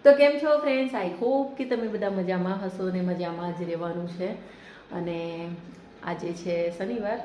તો કેમ છો ફ્રેન્ડ્સ? આઈ હોપ કે તમે બધા મજામાં હશો ને મજામાં જ રહેવાનું છે. અને આજે છે શનિવાર,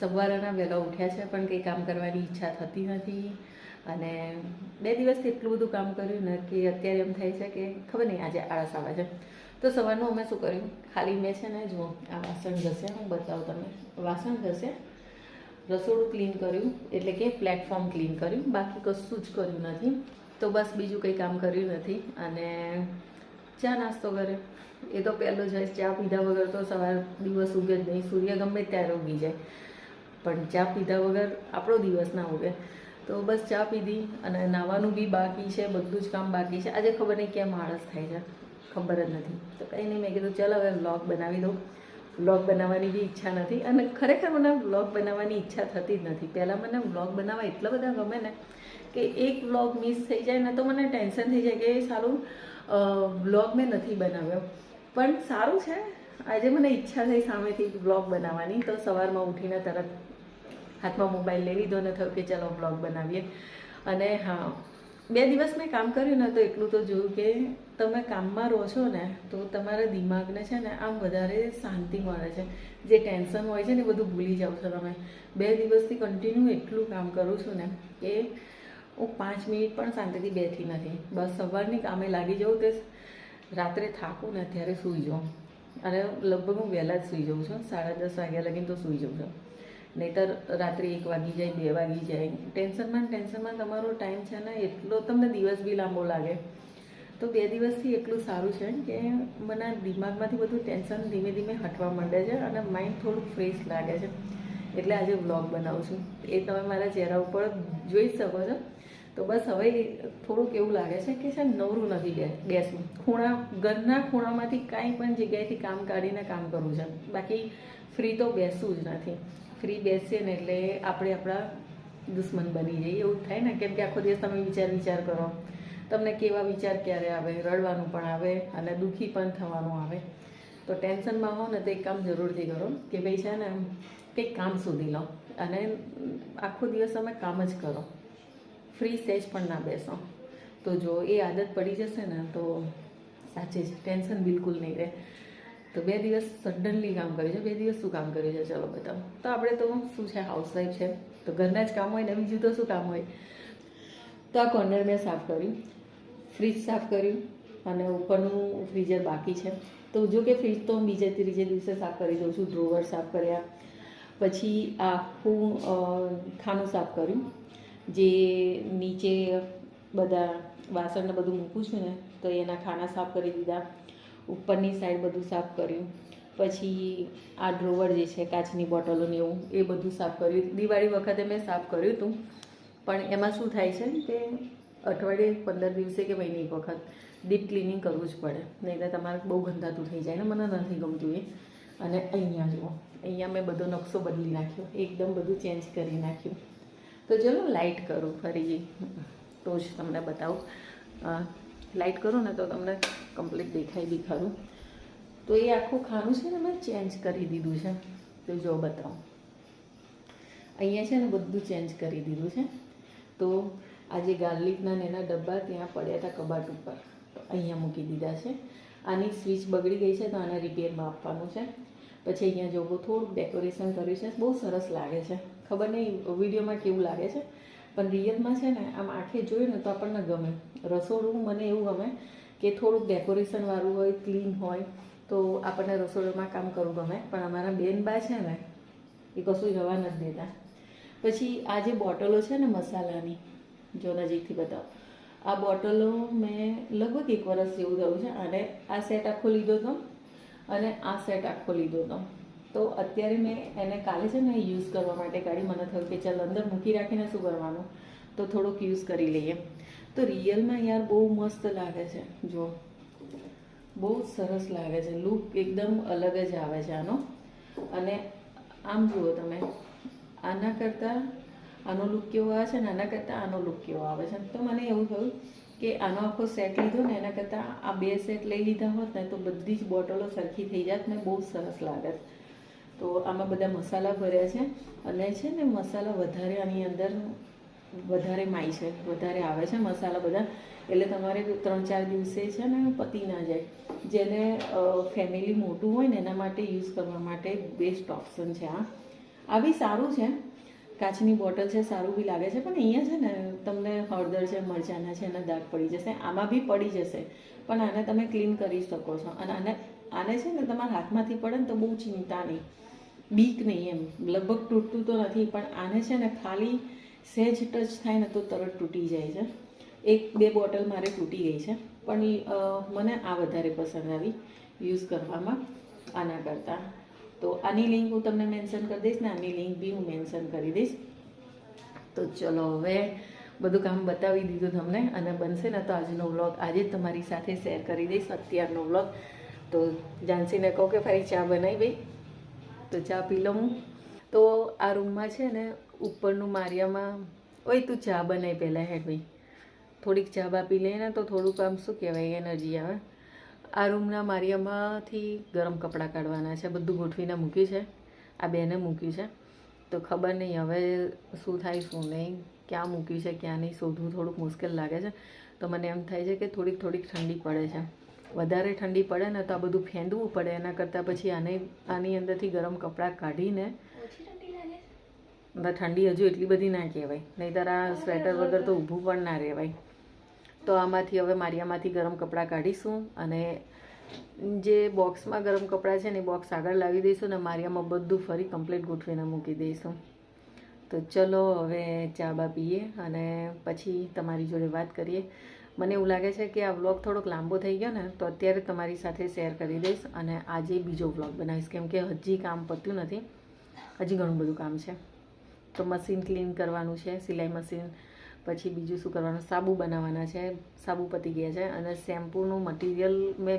સવારના વહેલા ઉઠ્યા છે પણ કંઈ કામ કરવાની ઈચ્છા થતી નથી. અને 2 દિવસથી એટલું બધું કામ કર્યું ને કે અત્યારે એમ થાય છે કે ખબર નહીં આજે આળસ આવે છે. તો સવારનું અમે શું કર્યું, ખાલી મેં છે ને જુઓ આ વાસણ ઘસે, હું બતાવું તમને. વાસણ ઘસે, રસોડું ક્લીન કર્યું, એટલે કે પ્લેટફોર્મ ક્લીન કર્યું, બાકી કશું જ કર્યું નથી. તો બસ બીજું કંઈ કામ કર્યું નથી. અને ચા નાસ્તો કર્યો, એ તો પહેલો જ હોય. ચા પીધા વગર તો સવાર દિવસ ઉગે જ નહીં. સૂર્ય ગમે ત્યારે ઉગી જાય પણ ચા પીધા વગર આપણો દિવસ ના ઉગે. તો બસ ચા પીધી અને નાવાનું બી બાકી છે, બધું જ કામ બાકી છે. આજે ખબર નહીં કેમ આળસ થાય છે, ખબર જ નથી. તો કંઈ નહીં, મેં કીધું ચાલ હવે વ્લોગ બનાવી દઉં. વ્લોગ બનાવવાની બી ઈચ્છા નથી અને ખરેખર મને વ્લોગ બનાવવાની ઈચ્છા થતી જ નથી. પહેલાં મને વ્લોગ બનાવવા એટલા બધા ગમે ને કે એક વ્લોગ મિસ થઈ જાય ને તો મને ટેન્શન થઈ જાય કે સારું વ્લોગ મેં નથી બનાવ્યો. પણ સારું છે, આજે મને ઈચ્છા થઈ સામેથી વ્લોગ બનાવવાની. તો સવારમાં ઉઠીને તરત હાથમાં મોબાઈલ લઈ લીધો ને થયું કે ચાલો વ્લોગ બનાવીએ. અને હા, 2 દિવસ મેં કામ કર્યું ને તો એટલું તો જોયું કે તમે કામમાં રહો છો ને તો તમારા દિમાગને છે ને આમ વધારે શાંતિ મળે છે. જે ટેન્શન હોય છે ને એ બધું ભૂલી જાઓ છો તમે. 2 દિવસથી કન્ટિન્યુ એટલું કામ કરું છું ને કે હું 5 મિનિટ પણ શાંતિથી બેઠી નથી. બસ સવારની કામે લાગી જાઉં તે રાત્રે થાકું ને ત્યારે સૂઈ જાઉં. અને લગભગ હું વહેલા જ સૂઈ જાઉં છું, 10:30 વાગ્યા લગીને તો સૂઈ જાઉં છું. નહીંતર રાત્રે 1 વાગી જાય, 2 વાગી જાય. ટેન્શનમાં તમારો ટાઈમ છે ને એટલો, તમને દિવસ બી લાંબો લાગે. તો 2 દિવસથી એટલું સારું છે કે મને દિમાગમાંથી બધું ટેન્શન ધીમે ધીમે હટવા માંડે છે અને માઇન્ડ થોડુંક ફ્રેશ લાગે છે. એટલે આજે વ્લોગ બનાવું છું, એ તમે મારા ચહેરા ઉપર જોઈ શકો છો. તો બસ હવે થોડુંક એવું લાગે છે કે છે નવરું નથી બેસવું. ઘરના ખૂણામાંથી કાંઈ પણ જગ્યાએથી કામ કાઢીને કામ કરવું છે. બાકી ફ્રી તો બેસવું જ નથી. ફ્રી બેસીએ ને એટલે આપણે આપણા દુશ્મન બની જઈએ એવું થાય ને. કેમ કે આખો દિવસ તમે વિચાર કરો, તમને કેવા વિચાર ક્યારે આવે, રડવાનું પણ આવે અને દુઃખી પણ થવાનું આવે. તો ટેન્શનમાં હો ને તો એક કામ જરૂરથી કરો કે ભાઈ છે ને કંઈક કામ શોધી લો અને આખો દિવસ તમે કામ જ કરો, ફ્રી સહેજ પણ ના બેસો. તો જો એ આદત પડી જશે ને તો સાચે જ ટેન્શન બિલકુલ નહીં રહે. તો 2 દિવસ સડનલી કામ કર્યું છે. 2 દિવસ શું કામ કર્યું છે ચલો બતાવો. તો આપણે તો શું છે, હાઉસવાઈફ છે તો ઘરના જ કામ હોય ને, બીજું તો શું કામ હોય. તો આ કોર્નર મેં સાફ કર્યું, ફ્રીજ સાફ કર્યું અને ઉપરનું ફ્રીઝર બાકી છે. તો જો કે ફ્રીજ તો બીજે ત્રીજે દિવસે સાફ કરી દઉં છું. ડ્રોવર સાફ કર્યા, પછી આખું ખાનું સાફ કર્યું. જે નીચે બધા વાસણને બધું મૂકું છું ને તો એના ખાના સાફ કરી દીધા. ઉપરની સાઈડ બધું સાફ કર્યું. પછી આ ડ્રોવર જે છે કાચની બોટલોને એવું, એ બધું સાફ કર્યું. દિવાળી વખતે મેં સાફ કર્યું હતું પણ એમાં શું થાય છે કે અઠવાડિયે 15 દિવસે કે મહિને એક વખત ડીપ ક્લિનિંગ કરવું જ પડે, નહીં તો તમારે બહુ ગંધાતું થઈ જાય ને, મને નથી ગમતું એ. અને અહીંયા જુઓ, અહીંયા મેં બધો નકશો બદલી નાખ્યો, એકદમ બધું ચેન્જ કરી નાખ્યું. તો ચલો લાઇટ કરું ફરી તો જ તમને બતાવું. લાઇટ કરું ને તો તમને કમ્પ્લીટ દેખાય બી ખરું. તો એ આખું ખાનું છે ને મેં ચેન્જ કરી દીધું છે. તો જો બતાવું, અહીંયા છે ને બધું ચેન્જ કરી દીધું છે. તો આજે ગાર્લિકના એના ડબ્બા ત્યાં પડ્યા હતા કબાટ ઉપર, તો અહીંયા મૂકી દીધા છે. આની સ્વિચ બગડી ગઈ છે તો આને રિપેરમાં આપવાનું છે. પછી અહીંયા જો થોડુંક ડેકોરેશન કર્યું છે, બહુ સરસ લાગે છે. ખબર નહીં વિડીયોમાં કેવું લાગે છે પણ રિયલમાં છે ને આમ આંખે જોઈએ ને તો આપણને ગમે. રસોડું મને એવું ગમે કે થોડુંક ડેકોરેશનવાળું હોય, ક્લીન હોય તો આપણને રસોડામાં કામ કરવું ગમે. પણ અમારા બેનબા છે ને એ કશું જવા નથી દેતા. પછી આ જે બોટલો છે ને મસાલાની, જો નજીકથી બતાવો, આ બોટલો મેં લગભગ 1 વર્ષ જેવું થયું છે. અને આ સેટ આખો લીધો હતો અને આ સેટ આખો લીધો હતો. તો અત્યારે મેં એને કાલે છે ને યુઝ કરવા માટે કાઢી. મને થયું કે ચાલ અંદર મૂકી રાખીને શું કરવાનું, તો થોડુંક યુઝ કરી લઈએ. તો રિયલમાં યાર બહુ મસ્ત લાગે છે. જો બહુ સરસ લાગે છે, લુક એકદમ અલગ જ આવે છે આનો. અને આમ જુઓ તમે, આના કરતાં આનો લુક કેવો આવે છે ને આના કરતાં આનો લુક કેવો આવે છે. તો મને એવું થયું કે આનો આખો સેટ લીધો ને એના કરતાં આ 2 સેટ લઈ લીધા હોત ને તો બધી જ બોટલો સરખી થઈ જાત ને બહુ સરસ લાગે. તો આમાં બધા મસાલા ભર્યા છે અને છે ને મસાલા વધારે આની અંદર વધારે માય છે, વધારે આવે છે મસાલા બધા, એટલે તમારે 3-4 દિવસે છે ને પતી ના જાય. જેને ફેમિલી મોટું હોય ને એના માટે યુઝ કરવા માટે બેસ્ટ ઓપ્શન છે આ બી સારું છે. કાચની બોટલ છે, સારું બી લાગે છે, પણ અહીંયા છે ને તમને હળદર છે, મરચાંના છે, એના દાગ પડી જશે. આમાં બી પડી જશે, પણ આને તમે ક્લીન કરી શકો છો. અને આને છે ને તમારા હાથમાંથી પડે ને તો બહુ ચિંતા નહીં, બીક નહીં એમ. લગભગ તૂટતું તો નથી, પણ આને છે ને ખાલી સહેજ ટચ થાય ને તો તરત તૂટી જાય છે. 1-2 બોટલ મારે તૂટી ગઈ છે, પણ મને આ વધારે પસંદ આવી યુઝ કરવામાં આના કરતાં. તો આની લિંક હું તમને મેન્શન કરી દઈશ ને આની લિંક બી હું મેન્શન કરી દઈશ. તો ચલો હવે બધું કામ બતાવી દીધું તમને, અને બનશે ને તો આજનો વ્લોગ આજે જ તમારી સાથે શેર કરી દઈશ, અત્યારનો વ્લોગ. તો જાનસીને કહું કે ફરી ચા બનાવી ભાઈ, તો ચા પી લઉં હું. તો આ રૂમમાં છે ને ઉપરનું મારિયામાં, ઓય તું ચા બનાવી પહેલાં હેડ ભાઈ, થોડીક ચા બા પી લઈએ ને તો થોડુંક આમ શું કહેવાય એનર્જી આવે. આ રૂમના મારિયામાંથી ગરમ કપડાં કાઢવાના છે, બધું ગોઠવીને મૂક્યું છે, આ બેને મૂક્યું છે. તો ખબર નહીં હવે શું થાય શું નહીં, ક્યાં મૂક્યું છે ક્યાં નહીં શોધવું થોડુંક મુશ્કેલ લાગે છે. તો મને એમ થાય છે કે થોડીક ઠંડી પડે છે, વધારે ઠંડી પડે ને તો આ બધું ફેંદવું પડે, એના કરતાં પછી આની અંદરથી ગરમ કપડાં કાઢીને. ઠંડી હજુ એટલી બધી ના કહેવાય, નહીંતર આ સ્વેટર વગર તો ઊભું પણ ના રહેવાય. તો આમાંથી હવે મારિયામાંથી ગરમ કપડાં કાઢીશું, અને જે બોક્સમાં ગરમ કપડાં છે ને એ બોક્સ આગળ લાવી દઈશું, ને મારિયામાં બધું ફરી કમ્પ્લીટ ગોઠવીને મૂકી દઈશું. તો ચલો હવે ચા બા પીએ અને પછી તમારી જોડે વાત કરીએ. મને એવું લાગે છે કે આ વ્લોગ થોડોક લાંબો થઈ ગયો ને, તો અત્યારે તમારી સાથે શેર કરી દઈશ, અને આજે બીજો વ્લોગ બનાવીશ, કેમ કે હજી કામ પત્યું નથી, હજી ઘણું બધું કામ છે. તો મશીન ક્લીન કરવાનું છે, સિલાઈ મશીન, પછી બીજું શું કરવાનું, સાબુ બનાવવાના છે, સાબુ પતી ગયા છે. અને શેમ્પૂનું મટીરિયલ મેં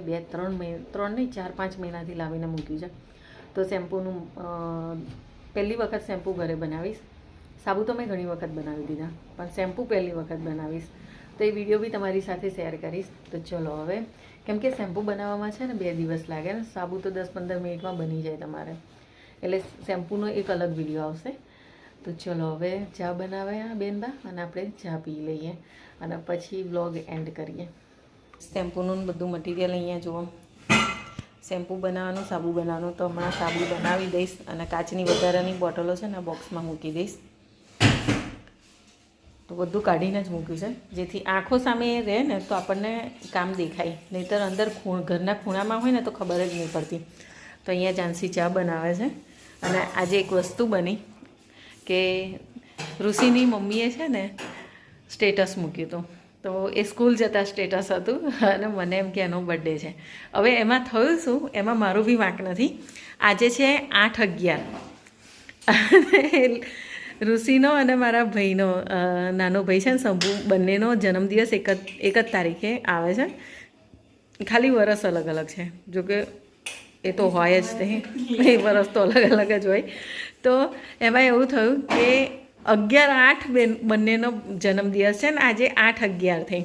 4-5 મહિનાથી લાવીને મૂક્યું છે. તો શેમ્પૂનું પહેલી વખત શેમ્પૂ ઘરે બનાવીશ. સાબુ તો મેં ઘણી વખત બનાવી દીધા, પણ શેમ્પૂ પહેલી વખત બનાવીશ. તો એ વિડીયો બી તમારી સાથે શેર કરીશ. તો ચલો હવે, કેમ કે શેમ્પૂ બનાવવામાં છે ને 2 દિવસ લાગે ને, સાબુ તો 10-15 મિનિટમાં બની જાય તમારે, એટલે શેમ્પૂનો એક અલગ વિડીયો આવશે. તો ચલો હવે ચા બનાવ્યા બેનબા, અને આપણે ચા પી લઈએ અને પછી વ્લોગ એન્ડ કરીએ. શેમ્પૂનું બધું મટીરિયલ અહીંયા જુઓ, શેમ્પૂ બનાવવાનું, સાબુ બનાવવાનું. તો હમણાં સાબુ બનાવી દઈશ, અને કાચની વધારાની બોટલો છે ને બોક્સમાં મૂકી દઈશ. તો બધું કાઢીને જ મૂક્યું છે, જેથી આંખો સામે રહે ને તો આપણને કામ દેખાય, નહીંતર અંદર ઘરના ખૂણામાં હોય ને તો ખબર જ નહીં પડતી. તો અહીંયા જાનસી ચા બનાવે છે, અને આજે એક વસ્તુ બની કે ઋષિની મમ્મીએ છે ને સ્ટેટસ મૂક્યું હતું. તો એ સ્કૂલ જતા સ્ટેટસ હતું, અને મને એમ કે એનો બર્થડે છે. હવે એમાં થયું શું, એમાં મારું બી વાંક નથી. આજે છે 8/11, ઋષિનો અને મારા ભાઈનો, નાનો ભાઈ છે ને શંભુ, બંનેનો જન્મદિવસ એક જ તારીખે આવે છે. ખાલી વરસ અલગ અલગ છે, જોકે એ તો હોય જ તે, એ વરસ તો અલગ અલગ જ હોય. તો એમાં એવું થયું કે 11/8 બંનેનો જન્મદિવસ છે ને આજે 8/11 થઈ.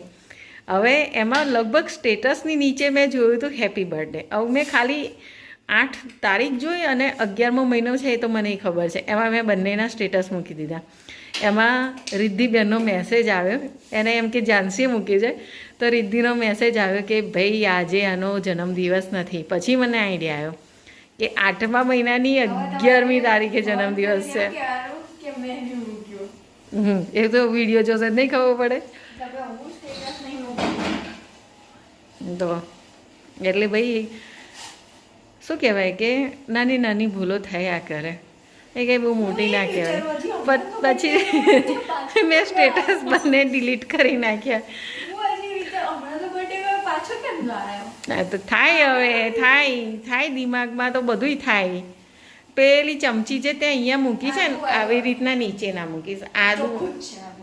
હવે એમાં લગભગ સ્ટેટસની નીચે મેં જોયું હતું હેપી બર્થડે. હવે મેં ખાલી 8 તારીખ જોઈ અને 11મો મહિનો છે એ તો મને ખબર છે. એમાં મેં બંનેના સ્ટેટસ મૂકી દીધા. એમાં રિદ્ધિબેનનો મેસેજ આવ્યો, એને એમ કે જાનસીએ મૂકી છે, તો રિદ્ધિનો મેસેજ આવ્યો કે ભાઈ આજે આનો જન્મદિવસ નથી. પછી મને આઈડિયા આવ્યો કે 8મા મહિનાની 11મી તારીખે જન્મદિવસ છે. એ તો વિડીયો જોશે નહીં ખબર પડે. તો એટલે ભાઈ શું કહેવાય કે નાની નાની ભૂલો થયા કરે, એ કંઈ બહુ મોટી ના કહેવાય. પછી મેં સ્ટેટસ બંને ડિલીટ કરી નાખ્યા. તો થાય, હવે થાય દિમાગમાં તો બધુંય થાય. પેલી ચમચી જે તે અહીંયા મૂકી છે ને આવી રીતના નીચે ના મૂકીશ. આદુ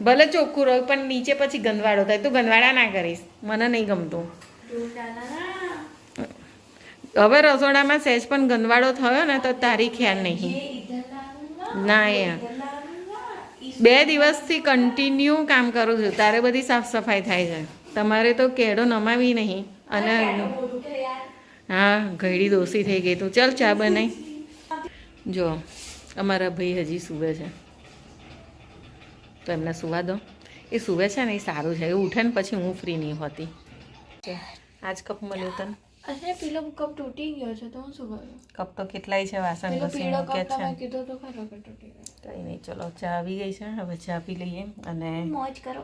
ભલે ચોખ્ખું રહ્યું પણ નીચે પછી ગંદવાડો થાય. તું ગંદવાડા ના કરીશ, મને નહીં ગમતું. હવે રસોડામાં સહેજ પણ ગંદવાડો થયો ને તો તારી ખ્યાલ નહીં. ના યાર, 2 દિવસથી કન્ટિન્યુ કામ કરું છું, તારે બધી સાફ સફાઈ થાય છે. તમારે તો કેડો નમાવી નહીં. અને હા, ઘડી દોષી થઈ ગઈ. તું ચાલ ચા બનાવી. જો અમારા ભાઈ હજી સૂવે છે, તો તો એમને સુવા દો. એ સુવે છે ને એ સારું છે, એ ઉઠે ને પછી હું ફ્રી નહીં હોતી. આજ કપ મળ્યો તને? અરે પેલો કપ તૂટી ગયો છે તો હું શું કરું? કપ તો કેટલાય છે, વાસણ પેલો ઘસીને પીળો મૂકે કપ છે. તમે કીધો તો ખરો કે તૂટી ગયો. કંઈ નહીં, ચલો ચા આવી ગઈ છે, હવે ચા પી લઈએ અને મોજ કરો.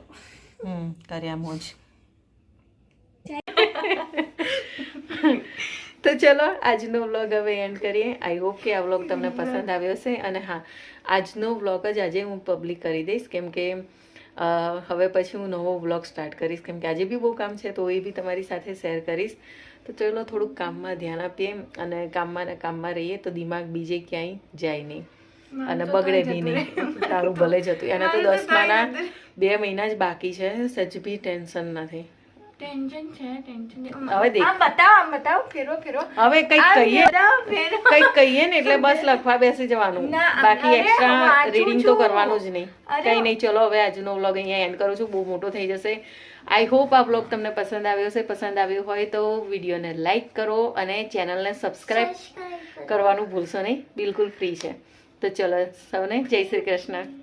કર્યા મોજ. તો ચલો આજનો વ્લોગ હવે એન્ડ કરીએ. આઈ હોપ કે આ વ્લોગ તમને પસંદ આવ્યો હશે. અને હા, આજનો વ્લોગ જ આજે હું પબ્લિક કરી દઈશ, કેમ કે હવે પછી હું નવો વ્લોગ સ્ટાર્ટ કરીશ, કેમ કે આજે બી બહુ કામ છે તો એ બી તમારી સાથે શેર કરીશ. તો ચલો થોડુંક કામમાં ધ્યાન આપીએ અને કામમાં રહીએ તો દિમાગ બીજે ક્યાંય જાય નહીં અને બગડે બી નહીં. તારું ભલે જતું. એના તો 10માના 2 મહિના જ બાકી છે, સચ બી ટેન્શન નથી. ટેન્શન છે, ટેન્શન. હવે દેખ, આમ બતાવો, ફેરો. હવે કંઈક કહીએ ને એટલે બસ લખવા બેસી જવાનું, બાકી એક્સ્ટ્રા રીડિંગ તો કરવાનું જ નહીં. કંઈ નહીં, ચલો હવે આજનો વ્લોગ અહીંયા એન્ડ કરું છું, બહુ મોટો થઈ જશે. આઈ હોપ આ વ્લોગ તમને પસંદ આવ્યો હશે. પસંદ આવ્યો હોય તો વિડીયોને લાઈક કરો અને ચેનલને સબસ્ક્રાઈબ કરવાનું ભૂલશો નહીં, બિલકુલ ફ્રી છે. તો ચલો સૌને જય શ્રી કૃષ્ણ.